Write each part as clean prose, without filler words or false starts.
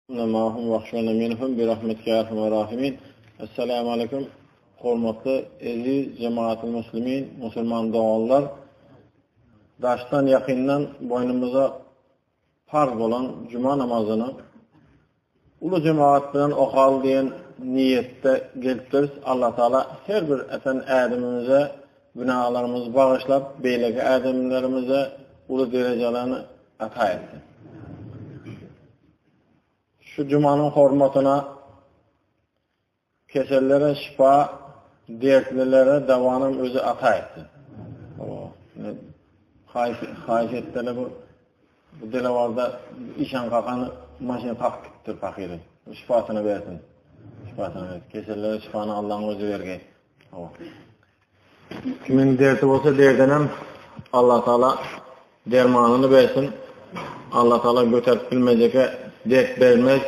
Mahum vahşana minhum bi rahmetike ya erhamer rahimin. Esselamu aleyküm. Hormatlı ezi cemaat-ı muslimin, musulman doğallar. Daştan yakından boynumuza farz olan cuma namazını ulu cemaatlerin okal diyen niyette geliptiriz. Allah Teala her bir eten ademimize günahlarımızı bağışlap, beyleki ademlerimize ulu derecelerini ata etsin. Şu cumanın hormatına keserlere şifa, dertlilere devanın özü ata etsin. Haysiyetleri bu delavarda işen kakanı maşine takiptir fakiri. Şifasını versin. Şifasını versin. Keserlere şifanı Allah'ın özü vergey. Kimin derti olsa derdenen Allah Teala dermanını versin. Allah Teala götürüp bilmeyecek dert vermez.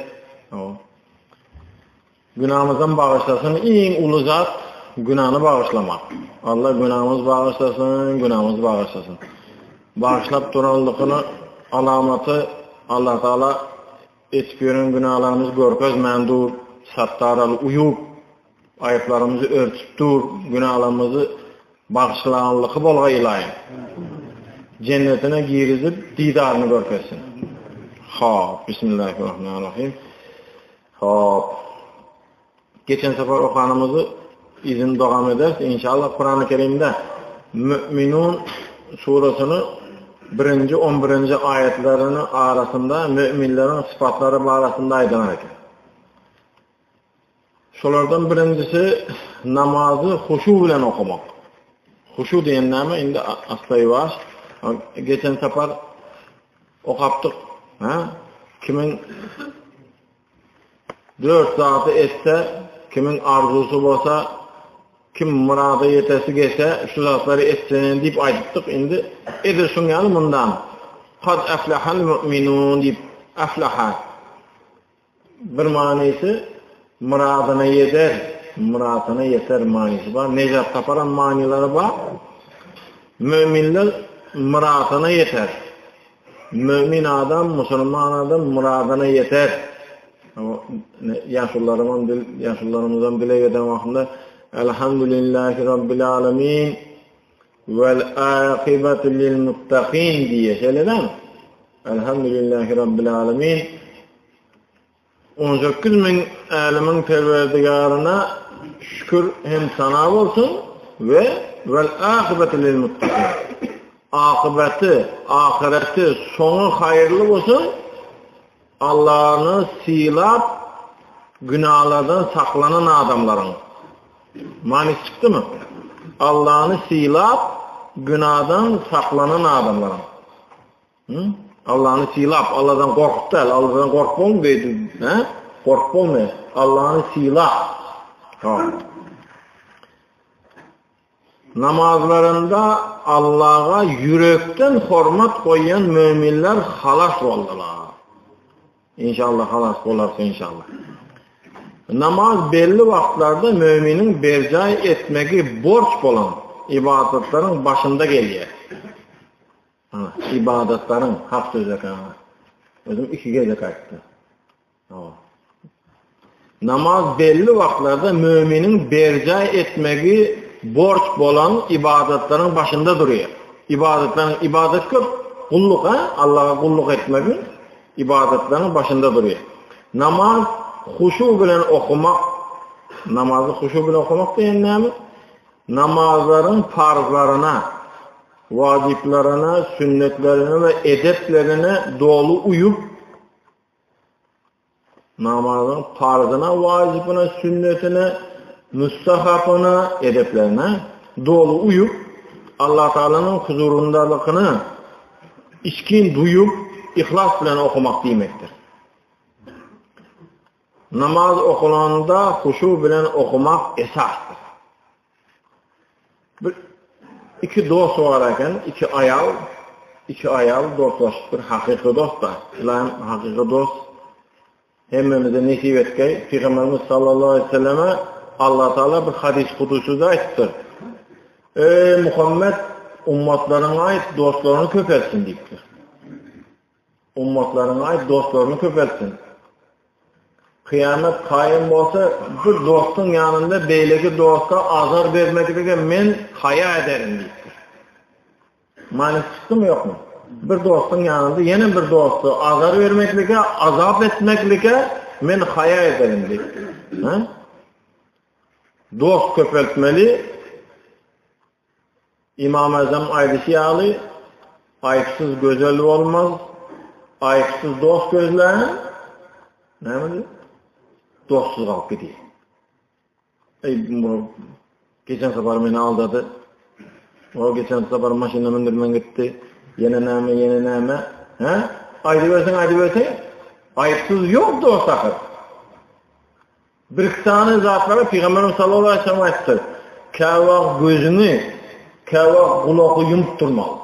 Günahımızdan bağışlasın. En ulu zat günahını bağışlamak. Allah günahımız bağışlasın, günahımız bağışlasın. Bağışlap durallıkını alamatı Allah Teala etkiyorum günahlarımız görköz mendur, sattaralı uyup, ayıplarımızı örtüp dur, günahlarımızı bağışlanlıkı bolga ilayın. Cennetine girizip didarını görkesin. Bismillahirrahmanirrahim. Geçen sefer okanımızı izin devam ederiz. İnşallah Kur'an-ı Kerim'de Mü'minun suresini 1-11 ayetlerini arasında müminlerin sıfatları arasında aydınlar. Şolardan birincisi namazı huşu ile okumak. Huşu diyen nama indi aslayı var. Geçen sefer okaptık. Kimin 4 saati etse, kimin arzusu olsa, kim muradı yetesi geçse, şu zatları etsene deyip aydıktık. Indi edirsin yani bundan. Kad eflahal mü'minun deyip eflaha. Bir manisi muradına yeter manisi var. Necat taparan manileri var. Müminler muradına yeter. Mümin adam, Müslüman adam muradına yeter. Yaşlılarımızdan dile gelen vaxtında Elhamdülillahi Rabbil Alemin vel âkibetü lil muttaqin diye şeylerden Elhamdülillahi Rabbil Alemin 18.000 âlemin perverdigarına şükür hem sana olsun ve vel âkibetü lil muttaqin ahireti sonu hayırlı olsun. Allah'ını silap günahlardan saklanan adamların. Manisi çıktı mı? Allah'ını silap günahdan saklanan adamların. Allah'ını silap, Allah'dan korkup değil, Allah'dan korkup olmuyor. Korkup olmuyor. Allah'ını silap. Namazlarında Allah'a yürekten hormat koyan müminler halas oldular. İnşallah halas olarsa inşallah. Namaz belli vaxtlarda müminin bercay etmeki borç olan ibadetlerin başında geliyor. İbadetlerin hak sözü kanı. Özüm 2 gece kaçtı. Namaz belli vaxtlarda müminin bercay etmeki borç olan ibadetlerin başında duruyor. İbadet kıl, kulluk Allah'a kulluk etmeki ibadetlerin başında duruyor. Namaz huşu bilen okumak, namazı huşu bilen okumak diyen ne mi? Namazların farzlarına, vaciplerine, sünnetlerine ve edeplerine dolu uyup, namazın farzına, vacibine, sünnetine, müstahapına, edeplerine dolu uyup, Allah Teala'nın huzurundalıkını içkin duyup, İhlas bilen okumak demektir. Namaz okulanda huşu bilen okumak esastır. İki dost varken, iki ayal dostlaşıp bir hakiki dost da. İlahi hakiki dost hemmemize nesip etkey. Peygamberimiz sallallahu aleyhi ve selleme Allah Teala bir hadis kudusuda ayttir. Ey Muhammed ummatlarına ait dostlarını köpetsin deyiptir. Ummatlarına ait dostlarını köpetsin. Kıyamet kayın olsa bir dostun yanında beyleki dosta azar vermekle men haya ederim deyiptir. Mani çıktı mı yok mu? Bir dostun yanında yeni bir dostu azar vermekle, azap etmekle men haya ederim deyiptir. Dost köpeltmeli. İmam-ı Azam Aydışiyalı ayıpsız güzel olmaz. Ayıpsız dost gözlerin ne mi? Dostsuz kalıp gidiyor. Geçen sefer beni aldadı. O geçen sefer maşinle mindirmen gitti. Yine neme. Aydı versen. Ayıpsız yok dost akır. Bir tane zatlara Peygamberimiz sallallahu aleyhi ve sellem ayıptır. Kavak gözünü, kavak kulağı yumup durmalı.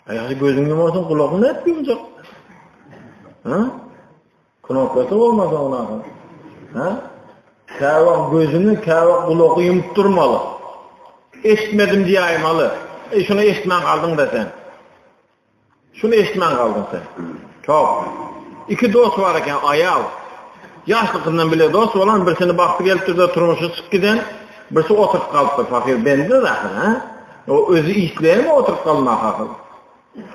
Eğer gözünü yumarsan kulağını ne etmeyecek? Kulaklısı olmaz ona. Kavak gözünü, kavak kulağı yumup durmalı. Eşitmedim diye aymalı. Şunu eşitmen kaldın da sen. Şunu eşitmen kaldın sen. Çok. İki dost var iken ayal. Yaşlıkından bile dost olan birisini baktı gelip de turmuşu çık giden, birisi oturup kalıptır fakir. Bende de o özü işleyen mi oturup kalmak akıl?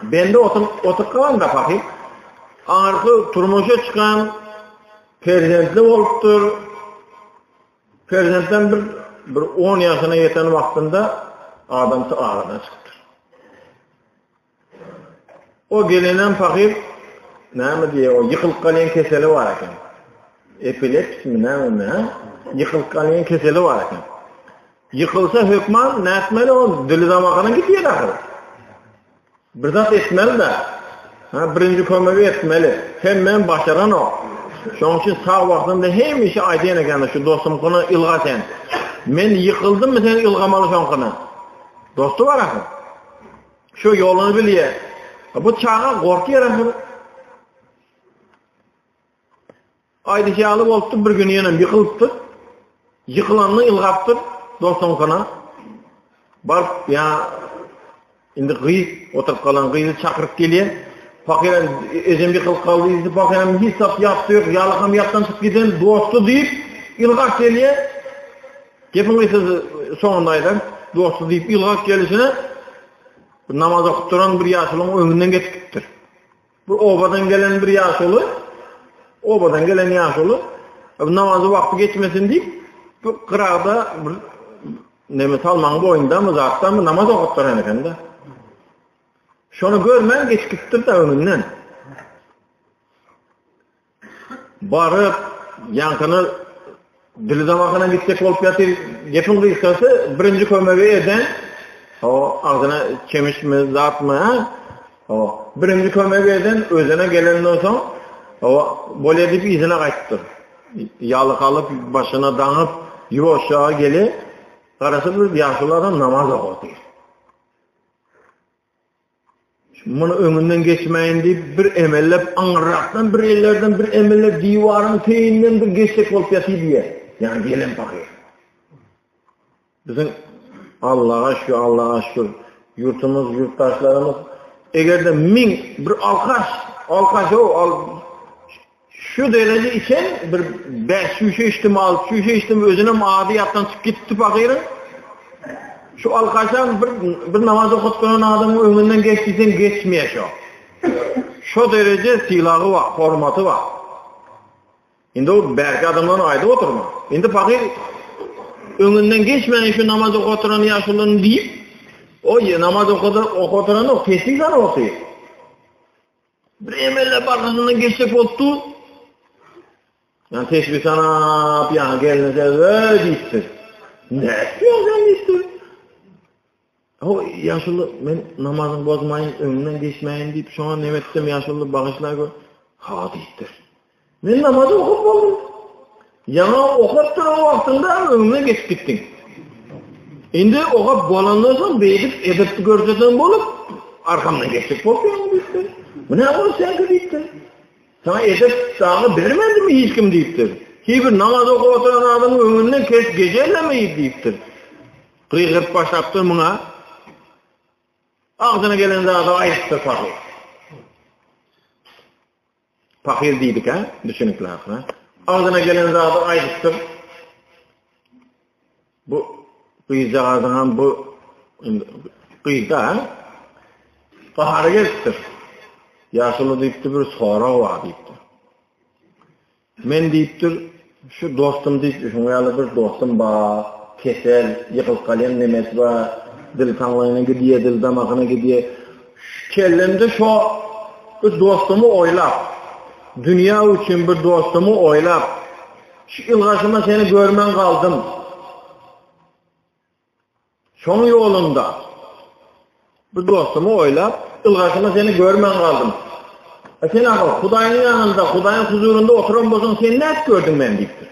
Bende oturup kalan da fakir. Arka turmuşu çıkan perzentli oluptur. Perzentten bir 10 yaşına yeten vaktinde adamsı ağrına çıktır. O gelinen fakir ne mi diye o yıkılıp kalayan keseli var iken. Epilepsi mi ne? Yıkılıp kalayan keseli var iken. Yıkılsa hükman ne etmeli o dili damakına gidiyor akıl. Bir zat etmeli de. Birinci kömeği etmeli. Hemen başaran o. Şunun için sağ vaktinde hem işi aydayan eken şu dostum konu ilga sen. Men yıkıldım mı sen ilgamalı şun konu. Dostu var akıl. Şu yolunu biliyor. Bu çağa korkuyor akıl. Aydı alıp oldu bir gün yine yıkılıptır. Yıkılanını ilgaptır. Dostum konu. Barıp ya indi gıyı oturup kalan gıyı çakırıp geliyor. Fakir ezem yıkılıp kaldı. Fakir hesap yaptı yok. Yalıkam yaptan çık giden dostu deyip ilgap geliyor. Gepin kıyısız sonundaydı. Dostu deyip ilgap gelişine namaz okutturan bir yaşılığın önünden geçiptir. Bu obadan gelen bir yaşılı obadan gelen yaşılı namazı vakti geçmesin deyip kırağda Salman boyunda mı zatta mı namaz okutturan efendi. Şunu görmen geçiptir de önünden. Barıp yankını dili damakına gidecek olup yatır gepin kıyıskası birinci kömeği eden o ağzına çemiş mi zat mı o birinci kömeği eden özüne gelenden sonra o böyle edip izine kayıttır. Yalık alıp başına danıp yoşağa gelip karası bir yaşlılardan namaz okuyor. Bunu önünden geçmeyin deyip bir emellep anıraktan bir ellerden bir emellep divarın teyinden bir geçecek olup yatıyor diye. Yani gelen bakıyor. Bizim Allah'a şükür yurtumuz, yurttaşlarımız eğer de bir alkaş şu derece için bir 5 şüşe içtim, 6 şüşe içtim özüne adiyattan çıkıp gitti bakıyorum. Şu alkaşan bir namaz okuttuğun adamın önünden geçtiysen geçmeye şu. Şu derece silahı var, formatı var. Şimdi o belki adamdan ayda oturma. Şimdi fakir önünden geçmeyen şu namaz okuturanı yaşlılığını deyip o namaz okuturanı o kesinlikle okuyor. Bir emelle bakısından geçecek oldu. Yani teşbih sana yani gelince deyiptir. Ne istiyorsan deyiptir. O yaşlı ben namazını bozmayın, önünden geçmeyin deyip şu an nemettim yaşlı bağışlar gör. Ha deyiptir. Ben namazı okup oldum. Yana okup o vaktinde önüne geçip gittin. Şimdi okup bolandan sonra beydip edepli görüşeten bolup arkamdan geçecek oluyor deyiptir. Bu ne olur sen ki deyiptir. Sana edep sağı vermedi mi hiç kim deyiptir. Hiçbir namaz okup oturan adamın önünden geçerlemeyi deyiptir. Kıyıkıp başlattır buna. Ağzına gelen de adam ayıptır fakir. Fakir deydik ha, düşünükler. Ağzına gelen zatı aydıktır. Bu kıyıca ağzından bu kıyıda ha, kaharı geliptir. Yaşılı deyiptir, bir sonra var deyiptir. Men deyiptir, şu dostum deyiptir, şunu bir dostum var, kesel, yıkılıp kalem nemesi var, dil kanlayına gidiyor, dil damakına gidiyor. Kellemde şu bir dostumu oylap, dünya için bir dostumu oylap, şu ilgaşıma seni görmen kaldım. Şunun yolunda bir dostumu oylap, ilgaşıma seni görmen kaldım. Sen akıl, Hudayın yanında, Hudayın huzurunda oturan bozun, sen ne gördün ben deyiptir.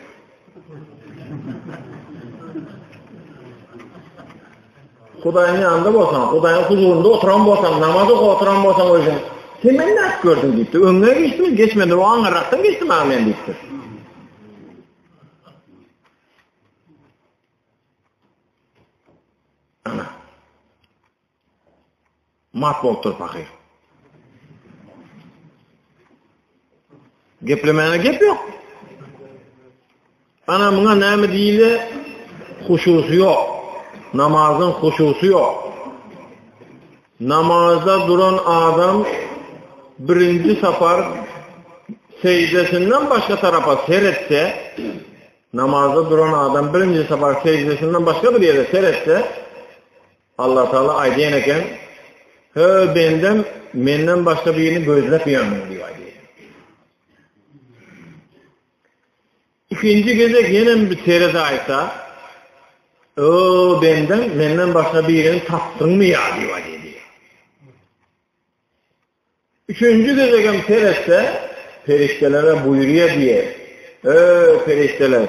Hudayın yanında bolsan, Hudayın huzurunda oturan bolsan, namazı oturan bolsan özün, sen ben ne gördün deyiptir. Önüne geçtiniz, geçmedi, o angaraktan geçtim amen deyiptir. Ana. Mat boltur fakir. Geplemene gep yok. Ana buna näme diýile? Huşusy yok. Namazın huşusy yok. Namazda duran adam birinci safar secdesinden başka tarafa seyretse, namazda duran adam birinci safar secdesinden başka bir yere seyretse, Allah Teala aydiyen eken, menden başka birini gözlep yanmıyor diyor aydiyen. İkinci gece yine bir seyrede aysa, benden başka birini taptın mı ya diyor aydiyen. Üçüncü gecegen seyretse, periştelere buyuruyor diye, perişteler,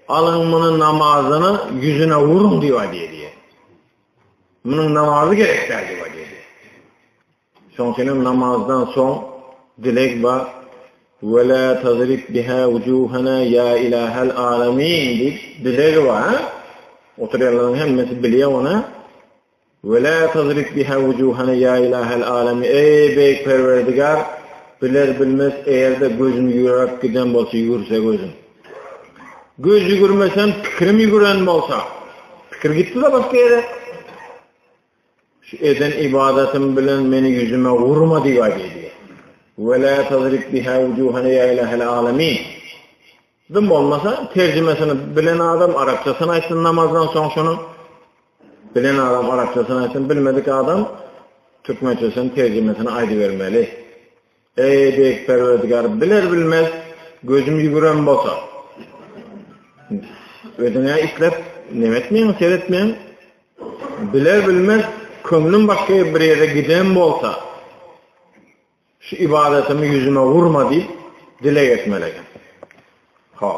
alın bunun namazını yüzüne vurun diyor diye. Bunun namazı gerekler diyor diye. Son senin namazdan son dilek var. وَلَا تَضْرِبْ بِهَا وُجُوهَنَا يَا إِلَٰهَ الْعَالَمِينَ deyip dilek var. Oturuyorların hemmesi biliyor ona. وَلَا تَضْرِبْ بِهَا وُجُوهَنَا يَا إِلَٰهَ الْعَالَمِينَ Ey beyk perverdigar, bilir bilmez eğer de gözüm yürüyüp giden bolsa yürürse gözüm. Göz yürümesen fikrim yürüyen bolsa. Fikir gitti de başka yere. Şu eden ibadetim bilen beni yüzüme vurma diyor diye. وَلَا تَضْرِبْ بِهَا وُجُوهَنَا يَا إِلَٰهَ الْعَالَمِينَ Dım olmasa tercümesini bilen adam Arapçasını açsın namazdan sonra şunu. Bilen adam Arapçasını açsın, bilmedik adam Türkmençesinin tercümesini aydı vermeli. Ey beyk perverdigar, bilir bilmez gözüm yürüyen bolsa. Ödüne islep, nemetmeyin, seyretmeyin. Bilir bilmez kömlüm başka bir yere giden bolsa, şu ibadetimi yüzüme vurma deyip dilek etmeliyim. Ha.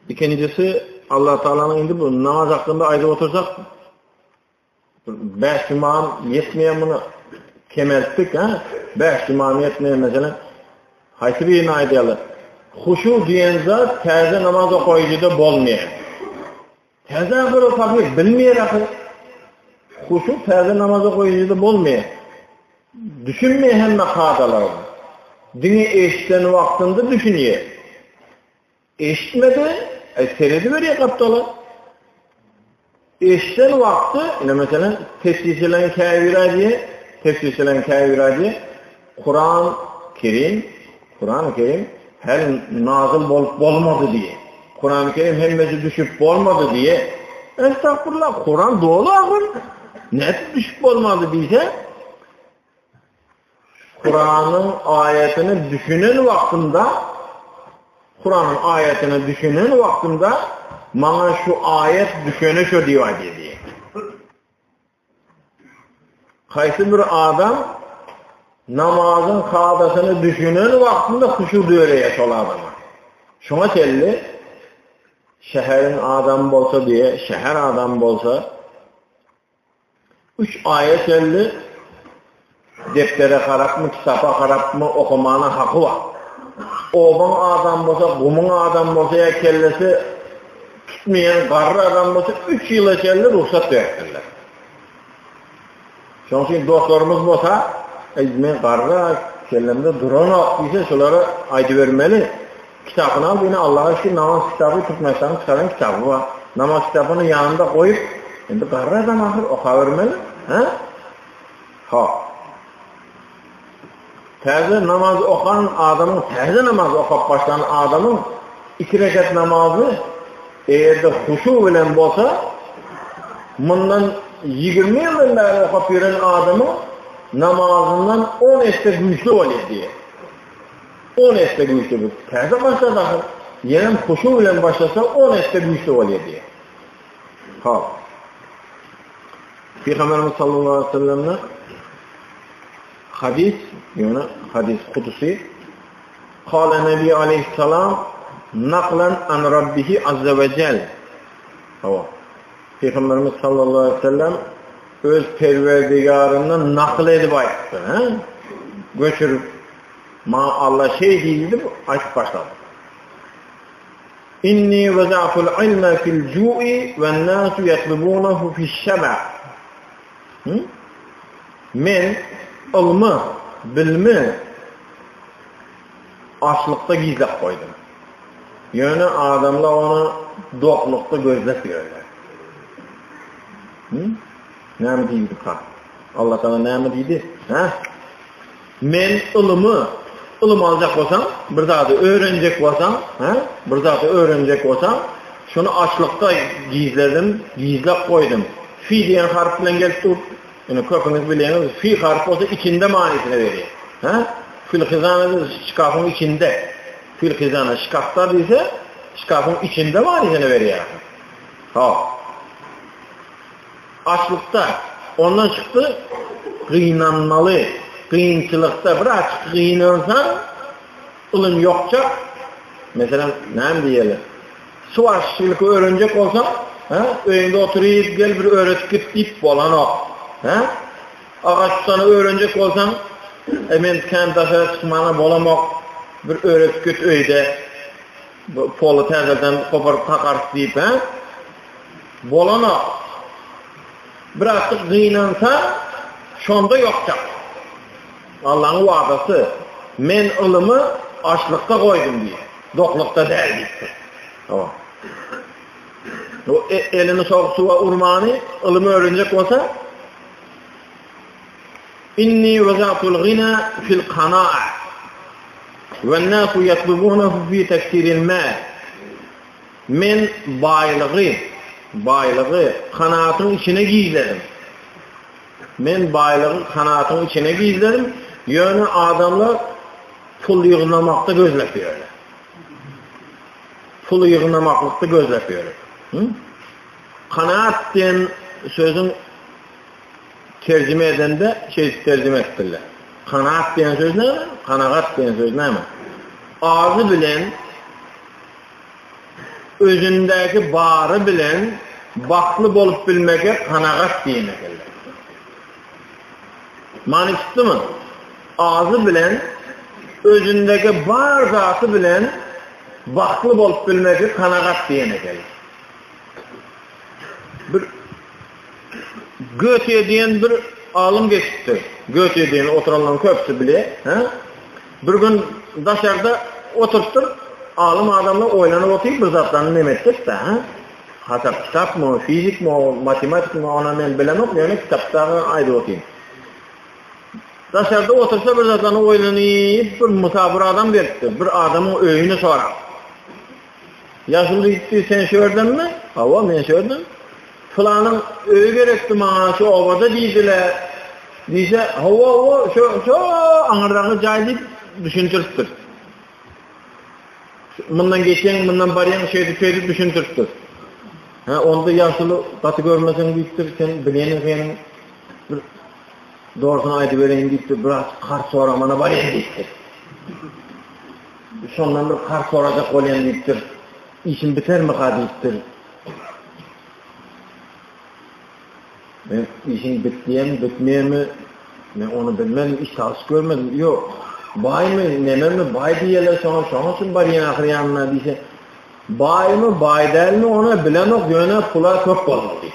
İkincisi Allah Teala'nın indi bu namaz hakkında ayda otursak 5 imam yetmeyen bunu kemerttik ha. 5 imam yetmeyen mesela haysi bir aydalı. Huşu diyen zat terze namaz okuyucuda bolmayan. Terze akıllı fakir bilmeyen akıl. Huşu terze namaz okuyucuda bolmayan. Düşünmeyen hem makadalar. Dini eşitten vaktinde düşünüyor. Eşitmedi, senedi veriyor kaptalı. Eşitten vakti, mesela tefsirlen kâvira diye, Kur'an-ı Kerim her nazıl olmadı diye. Kur'an-ı Kerim hemmesi düşüp olmadı diye. Estağfurullah, Kur'an doğru akıl. Ne düşüp olmadı diyse, Kur'an'ın ayetini düşünen vaktinde, bana şu ayet düşene şu diyor diye. Kaysı bir adam namazın kadasını düşünen vaktinde huşu diyor yaşalı adama. Şuna kelli, şehrin adam bolsa diye, şehir adam bolsa, 3 ayet kelli, deftere karap mı, kitapa karap mı okumana hakkı var. Oğun adam bolsa, kumun adam bolsa ya kellesi tutmayan qarra adam olsa 3 yıl içerisinde ruhsat verirler. Çünkü dostlarımız olsa, men qarra kellemde duran ise şolara aydı vermeli. Kitabını al, yine Allah'a şükür namaz kitabı tutmazsan çıkaran kitabı var. Namaz kitabını yanında koyup, şimdi qarra adam ahir oqa vermeli. Ha. Təzə namaz oqan adamın, təzə namaz oqab başlayan adamın 2 rekat namazı eğer de huşu bilen bolsa, bundan 20 yıldan beri oqab yürən adamı namazından 10 estek güçlü oluyor diye. 10 estek güçlü bu. Təzə başladı axır. Yine huşu bilen başlasa 10 estek güçlü oluyor diye. Ha. Peygamberimiz sallallahu aleyhi ve sellem'le hadis, yani hadis kutusi, kâle Nebi aleyhisselam naklen an Rabbihi azze ve cel. Peygamberimiz sallallahu aleyhi ve sellem öz perverdigarından nakl edip ayıttı. Göçürüp, Allah şey değildi, açıp başladı. İnni veza'tul ilme fil cu'i ve nâsu yatlubunahu fil şeba. Men ilmi, bilmi açlıkta gizlep koydum. Yani adamlar onu dokluqda gözlep yiyorlar. Ne mi deydi ha? Allah sana ne mi deydi? Men ilim alacak olsam, bir zatı öğrenecek olsam, şunu açlıkta gizledim, gizlep koydum. Fi diyen harf bilen gelip dur. Yani kökünüz bileniz, fi harf olsa içinde manisine veriyor. Fil hizanı şikafın içinde. Fil hizanı şikafta ise şikafın içinde manisine veriyor. Açlıkta ondan çıktı, kıynanmalı. Kıyınçılıkta bir açık kıyınırsan, ılın yokça, mesela ne diyelim, su aşçılıkı öğrenecek olsan, önünde oturuyup gel bir öğretip deyip bolan o. Ağaç tutanı öğrenecek olsan, hemen kendi taşara çıkmana bolamak, bir öğretip öyde, polu terzelden koparıp takarıp deyip, bolan o. Bir açık kıyınansa, şonda yokça. Allah'ın vaadası, men ilimi açlıkta koydum diye, doklukta değil gitti. Elini soğuk suya urmani, ilimi öğrenecek olsa, inni veza'tul gina fil qana'a ve nâsu yatlubunahu fi tektiril mâ. Men baylığı kanaatın içine gizledim. Yani adamlar pul yığınamakta gözlepiyorlar. Pul yığınamaklıkta gözlepiyorlar. Kanaat diyen sözün tercüme edende tercüme ettiler. Kanaat diyen söz ne mi? Kanaat diyen söz ne mi? Ağzı bilen, özündeki bağrı bilen, baklı bolup bilmeke kanaat diyen ekerler. Mani çıktı mı? Ağzı bilen, özündeki bar zatı bilen, baklı bolup bilmeki kanaat diyen ekerler. Bir Götüye diyen bir alım geçti. Götüye diyen oturanların köpsü bile. Bir gün dışarıda oturttur, alım adamla oylanıp oturayım bir zatlarını nemettik de. Hasap kitap mı, fizik mi, matematik mi ona ben bilemem. Yani kitaplarını ayrı oturayım. Dışarıda otursa bir zatlarını oylanıp bir musafir adam verdi. Bir adamın öyünü sorar. Yaşlı gitti sen şördün mü? Hava ben şördüm. Falanın öyle gerekti bana, şu ovada deydiler. Deyse, hava, şu anırdağı cahil düşüntürttür. Bundan geçen, bundan barayan şeydi düşüntürttür. Onda yaşlı katı görmesen deyittir, sen bilenin senin doğrusunu aydı vereyim deyittir, biraz kar sonra bana barayan deyittir. Sondan bir kar soracak olayan deyittir. İşin biter mi ka deyittir. Ben işin bitmeye mi? Ben onu bilmem, iş çalışıp görmedim. Yok. Bay mı, nemer mi? Bay diyeler sonra için bari yanakır yanına diyse. Bay mı, bay değil mi ona bilen yok, yöne pula köp bolmalı deyip.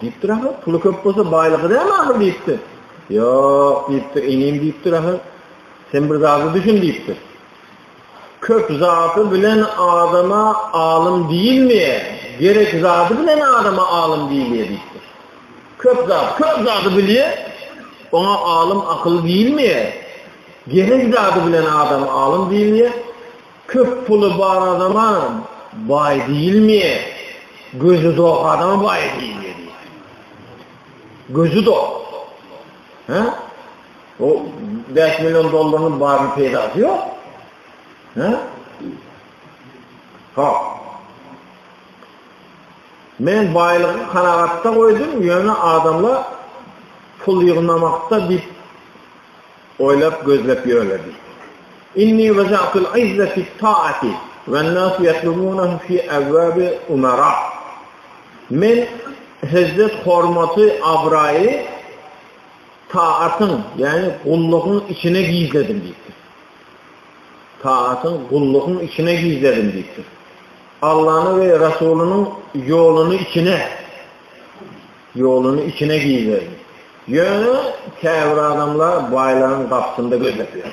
Deyiptir ahır, pulu köp bolsa baylığı değil mi ahır deyiptir. Yok deyiptir, ineyim deyiptir ahır. Sen bir zatı düşün deyiptir. Köp zatı bilen adama alim değil mi? Gerek zatı bilen adama alim değil mi deyiptir. Köp zatı biliyor, ona alim akıl değil mi? Gerek zatı bilen adam alim değil mi? Köp pulu var adama bay değil mi? Gözü doğuk adama bay değil mi? Gözü doğuk. O 5 milyon dolarının barını peydası yok. Men baylığı kanagatta koydum, yöne adamla pul yığınamakta deyip oylap gözlep yörledi. İnni veza'tul izze fi ta'ati ve nasu yetlumunahu fi evvabi umara. Men hizmet hormatı abrayı taatın yani kulluğun içine gizledim deyiptir. Taatın kulluğun içine gizledim deyiptir. Allah'ın ve Resulünün yolunu içine gizledim. Yönü kâfir adamlar bayların kapısında gözetiyor.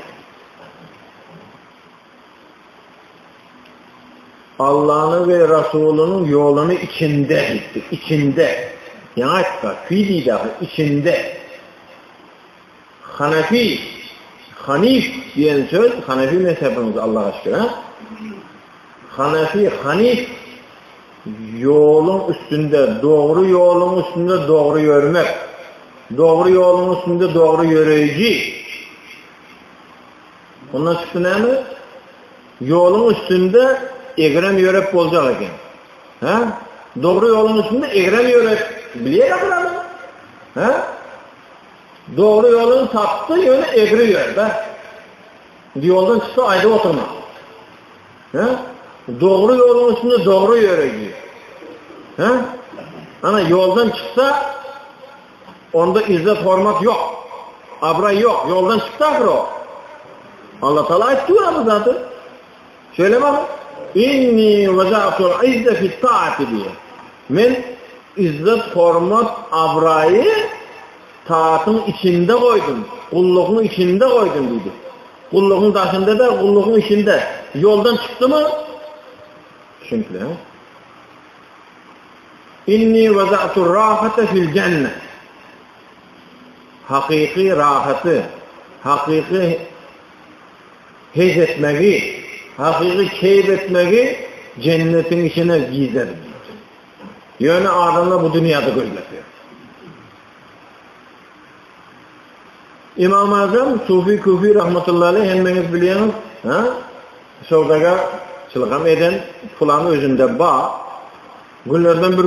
Allah'ın ve Resulünün yolunu içinde gitti. İçinde. Yani fiili dahi içinde. Hanif diyen söz, Hanefi mezhebimiz Allah aşkına. Hanif yolun üstünde, doğru yolun üstünde doğru yürümek. Doğru yolun üstünde doğru yürüyücü. Ondan çıktı ne mi? Yolun üstünde egrem yörep olacak eken. Doğru yolun üstünde egrem yörep biliyor musun adam? Doğru yolun saptı yönü egri yör. Yoldan çıktı ayda oturma. Doğru yolun üstünde doğru yürüyücü. Ama yoldan çıksa onda izzet hormat yok. Abray yok. Yoldan çıktı abra o. Allah Teala ayıttı bu zaten. Şöyle bak. İnni veza'tul izze fi ta'ati diye. Men izzet hormat abrayı taatın içinde koydum. Kulluğun içinde koydum dedi. Kulluğun taşında da kulluğun içinde. Yoldan çıktı mı? Çünkü İnni veza'tur rahate fil cennet. Hakiki rahatı, hakiki his etmeyi, hakiki keyif etmeyi cennetin içine gizledim. Yönü adamla bu dünyada gözletiyor. İmam-ı Azam Sufi Kufi rahmetullahi aleyh hemmeniz biliyorsunuz. Şurada çılgam eden fulanı özünde bağ. Günlerden bir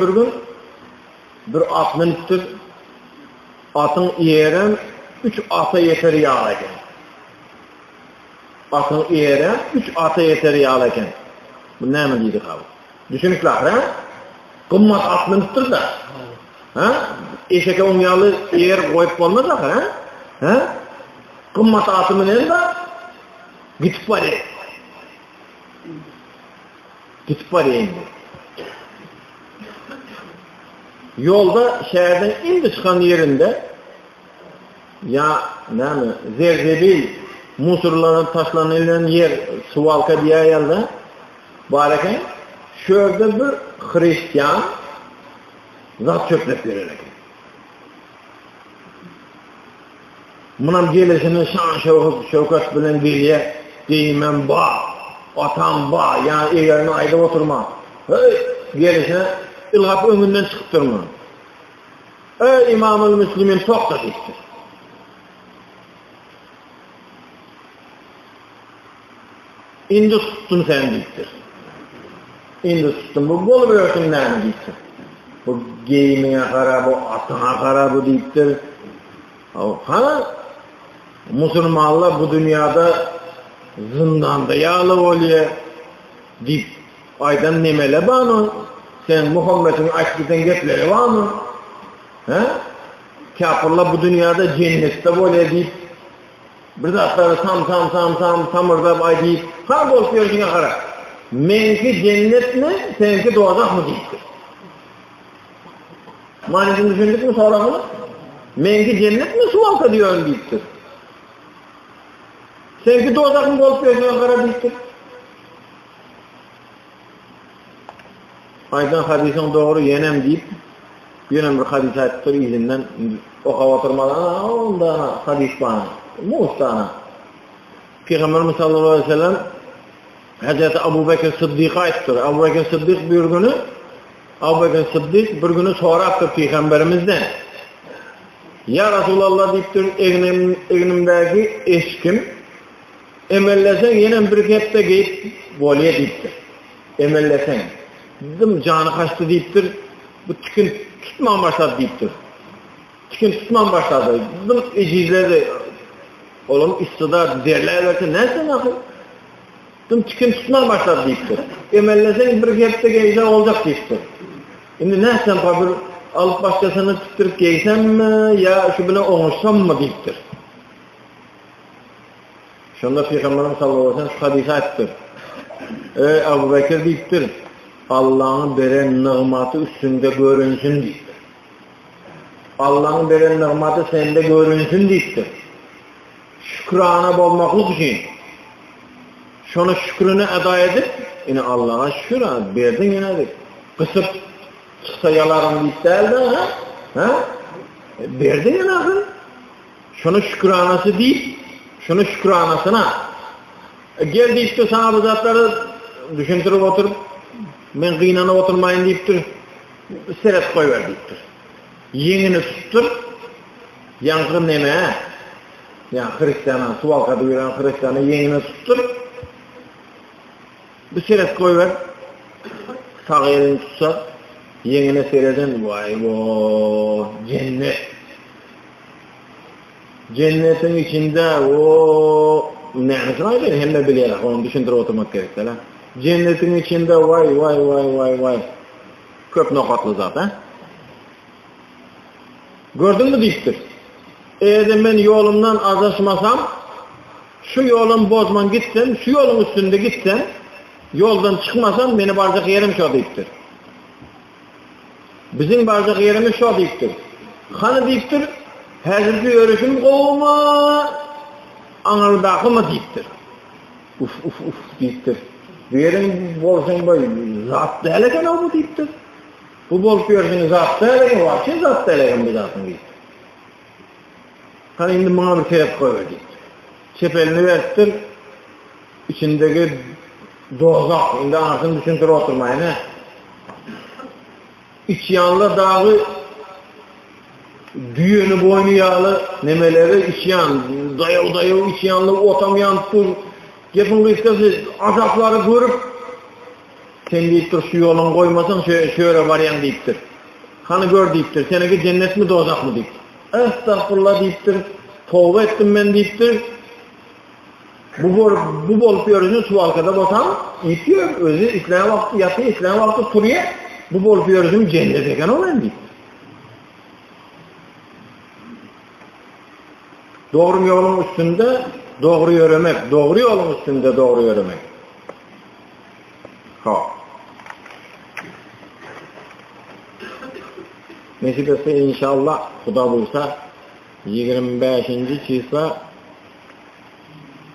gün bir at miniptir. Atın iğeren 3 ata yeter yağlayken. Atın iğeren 3 ata yeter yağlayken. Bu ne mi dedik abi? Düşünükler ha? Kımmat at miniptir da. Eşeke umyalı yer koyup olmaz ha? Kımmat atımın elinde gitip var indi. Yolda şehirden indi çıkan yerinde ya zerzebil musurlanıp taşlanılan yer suvalka diye yerde bareken şöyle bir Hristiyan zat çöplep vererek. Bunun gelesini şan şevkat bilen diliye deyimem bağ, atam bağ, yani eğerine ayda oturma. Gelesine ilgap önünden çıkıp durma. Ey İmam-ı Müslim'in çok da gitti. İndi tuttun sen deyiptir. İndi tuttun. Bu bol bir örtümden deyiptir. Bu geyimine kara, bu atına kara bu deyiptir. Müslümanlar bu dünyada zindanda yağlı oluyor deyip aydan nemele bağlı. Sen Muhammed'in aşkıdan getleri var mı? Kafirler bu dünyada cennette oluyor deyip Bir zatları samırdap aydyp, "Har bolup ýörüňe gara. Menki cennet mi, senki dozak mı?" diýipdir. Manysını düşündükmi soragyny? Menki cennet mi, suwalka diýörün diýipdir. Senki dozak mı bolup ýörüňe gara diýipdir. Aydan hadisiň dogry yenem diýip, yenem bir hadis aýtdyr izinden okap oturmadan, onda hadis bana, mustana. Peygamberimiz sallallahu aleyhi ve sellem Hazreti Abu Bekir Sıddık'a aýtdyr. Abu Bekir Sıddık bir günü sorapdyr Peygamberimizden. Ya Resulallah diýipdir, egnimdäki eşkim emellesen yenem bir kepde geyip bolýa diýipdir. Emellesen. Bizim canı kaçtı diýipdir. Bu tükün tutman başladı diýipdir. Tükün tutman başladı. Bizim ecizleri oğlum istidar derlerlerse näse nähir? Bizim tükün tutman başladı diýipdir. Emellesen bir kepde geyse olacak diýipdir. Indi näsen bir alıp başkasyny tutturup geysemmi ya şu bilen oňuşsammı diýipdir. Şonda Peygamberimiz sallallahu aleyhi ve sellem hadis aýtdyr. Ey Abu Bekir diýipdir. Allah'ın beren nığmatı üstünde görünsün diýipdir. Allah'ın beren nığmatı sende görünsün diýipdir. Şükrana bolmaklyk üçin. Şonu şükrüni eda edip, ine Allah'a şükür berdin ine diýip. Kısıp çıksa yalarım diýip däldi ha? Berdin ine ahir. Şonu şükranası diýip, şunu şükranasına gel diýipdir sana bu zatları düşündürüp oturup men gynanyp oturmaýyn diýipdir. Seret goýber diýipdir. Yeňini tutdur. Ýaňky neme? Ýa Hristiýana, suwalka duýuran Hristiýana yeňini tutdur. Bu seret goýber. Sağ elini tutsa, yeňine sereden vay bo cennet. Cennetin içinde o näme aýdy? Hemme bilýär, onu düşündirip oturmak gerek dela. Cennetin içinde vay. Köp nokatlı zat, ha? Gördün mü diýipdir. Eğer men yolumdan azaşmasam, şu yolun bozman gitsem, şu yolun üstünde gitsem, yoldan çıkmasam beni barjak yerim şo diýipdir. Bizim barjak yerimiz şo diýipdir. Hany diýipdir? Häzirki örüşüm gowma, aňardakymy diýipdir. Uf diýipdir. Berin bolsaň boy, zat dälegen bu diýipdir. Bu bolup ýörüňiz zat dälegen, wagty zat dälegen bu zatyň diýipdir. Hany indi maňa bir sebep goýber diýipdir. Sepelini beripdir, içindegi dozak, indi aňasyny düşündirip oturmaýyn ha. İç ýanly dagy düýeni boynu ýaly nemeleri içýän, daýaw içýänli otamýan tur, gepin gysgasy azaplary görüp sen diýipdir şu ýolun goýmasaň şöýre barýan diýipdir. Hany gör diýipdir, seneki cennet mi dozak mı diýipdir. Estağfurullah diýipdir, towba etdim men diýipdir. Bu bolup ýörüňiz suwalkada bolsam, ýetýär, özü isläme wagty ýaty, isläme wagty turýar. Bu bolup ýörüňiz cennet eken olan diýip. Doğru yolun üstünde doğru yürümek, doğru yolun üstünde doğru yürümek. Ha. Nasip etse inşallah Huda bulsa 25. çysla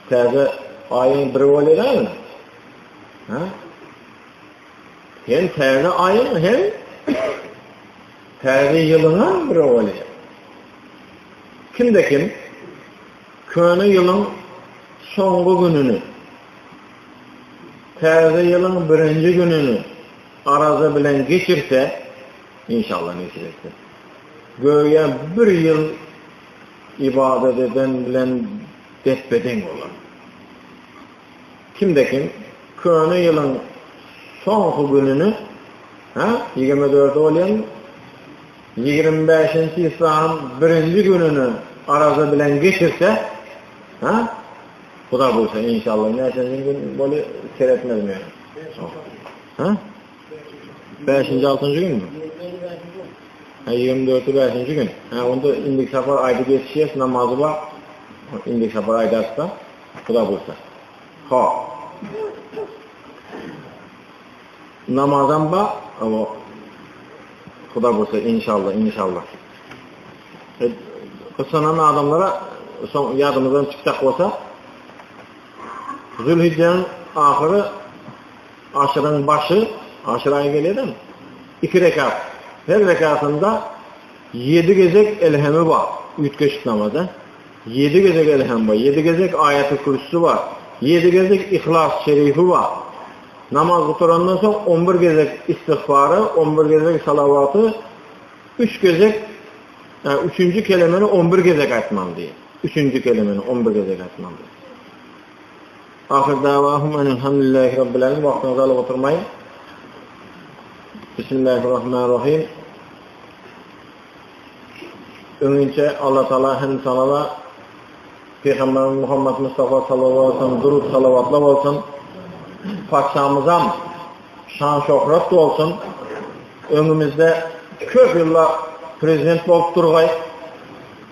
täze ayın biri bolýar mı? Ha? Hem täze ayın hem täze ýylyň biri bolýar. Kimde kim? Köne yılın songu gününü, täze yılın birinci gününü araza bilen geçirse, inşallah nasip etse, göğe bir yıl ibadet eden bilen depbeden olur. Kimde kim? Köne yılın songu gününü, 24 olyan, 25. İslam'ın birinci gününü araza bilen geçirse, Huda bulsa inşallah näçenji gün boly seretmezmi? Ha? 5. 6. gün mü? 24. 5. gün. Ha, onda indik safar aýdy geçýär, namazy bar. indi şapar aydarsda Xudo bo'lsa. Xo'p. Namazdan ba, ama Xudo bo'lsa inşallah. Kısanan adamlara son yadımızdan çıkacak olsa Zülhicce'nin ahırı aşırının başı aşırıya geliyor değil mi? 2 rekat. Her rekatında 7 gezek elhemi var. Ütkeşik namazda. 7 gezek elhem var. 7 gezek ayet-i kürsüsü var. 7 gezek ihlas şerifi var. Namaz oturandan sonra 11 gezek istiğfarı, 11 gezek salavatı, 3 gezek, yani 3. kelimeni 11 gezek aytmam diye. 3. kelimeni 11 gezek aytmam diye. Ahir davahum enelhamdülillahi rabbil alemin. Vaktinizi alıp oturmayın. Bismillahirrahmanirrahim. Önce Allah Teala hem sana da Peygamberimiz Muhammed Mustafa sallallahu aleyhi ve sellem durud salavatlar olsun. Paksamızam şan şöhret olsun. Önümüzde köp yıllar prezident bolup durgay.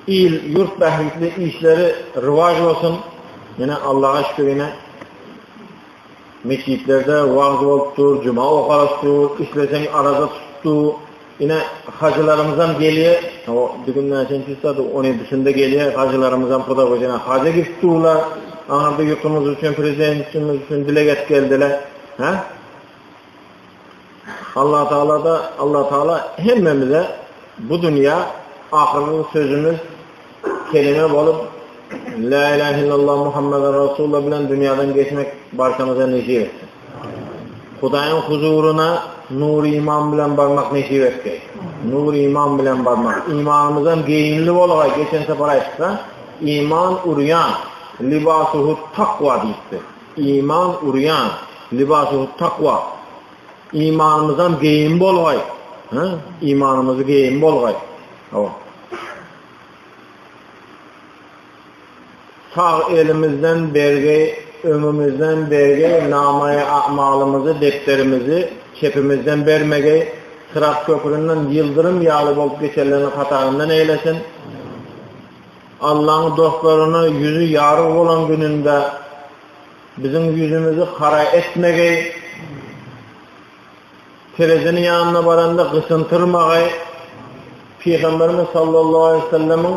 İl, yurt behlikli işleri rıvaj olsun. Yine Allah'a şükür yine mekitlerde vaaz oluptur, cuma okarastur, işlesen arada tuttu. Yine hacılarımızdan geliyor. O bugünden sen çıksadı, onun dışında geliyor. Hacılarımızdan Xudo koyacağına hacı gittiler. Anadolu yurtumuz için, prezidentimiz için dileget geldiler. Ha? Allah Teala hemmemize bu dünya ahirinin sözümüz kelime olup La ilahe illallah Muhammeden Resulullah bilen dünyadan geçmek barkamıza neşir etsin. Xudayın huzuruna nur iman bilen barmak neşir etsin. Nur iman bilen barmak. İmanımızdan geyinli olay. Geçen sefer aytsa iman uryan, libasuhu takva deyipti. İman uryan, libasuhu takva. İmanımızdan geyin bolgay. İmanımızı geyin bolgay. Sağ elimizden berge, ömrümüzden berge, namaya a'malımızı, defterimizi çepimizden vermege, Sırat köpründen yıldırım yağlı bolup geçerlerini hatarından eylesin. Allah'ın dostlarına yüzü yarık olan gününde bizim yüzümüzü kara etmege, terezinin yanına baranda kısıntırmagay, Peygamberimiz sallallahu aleyhi ve sellem'in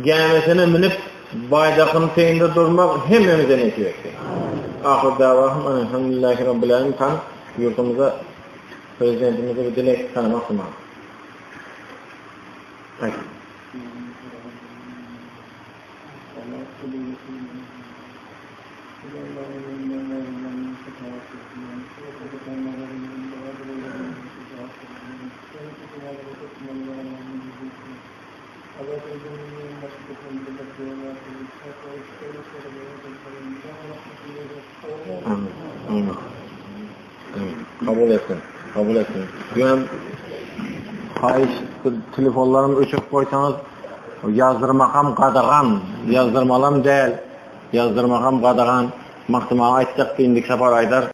gelmesine minip baydakın teyinde durmak hemmemizden etiyor. Ahir davahım elhamdülillahi rabbil alemin. Kan yurtumuza, prezidentimize bir dilek tanımak sunmak. Hayır. Kabul etsin. Güven fahiş telefonlarını öçüp koysanız yazdırmakam qadağan, yazdırmalam değil. Yazdırmakam qadağan. Mahtıma aytsak ki indik sapar aydar.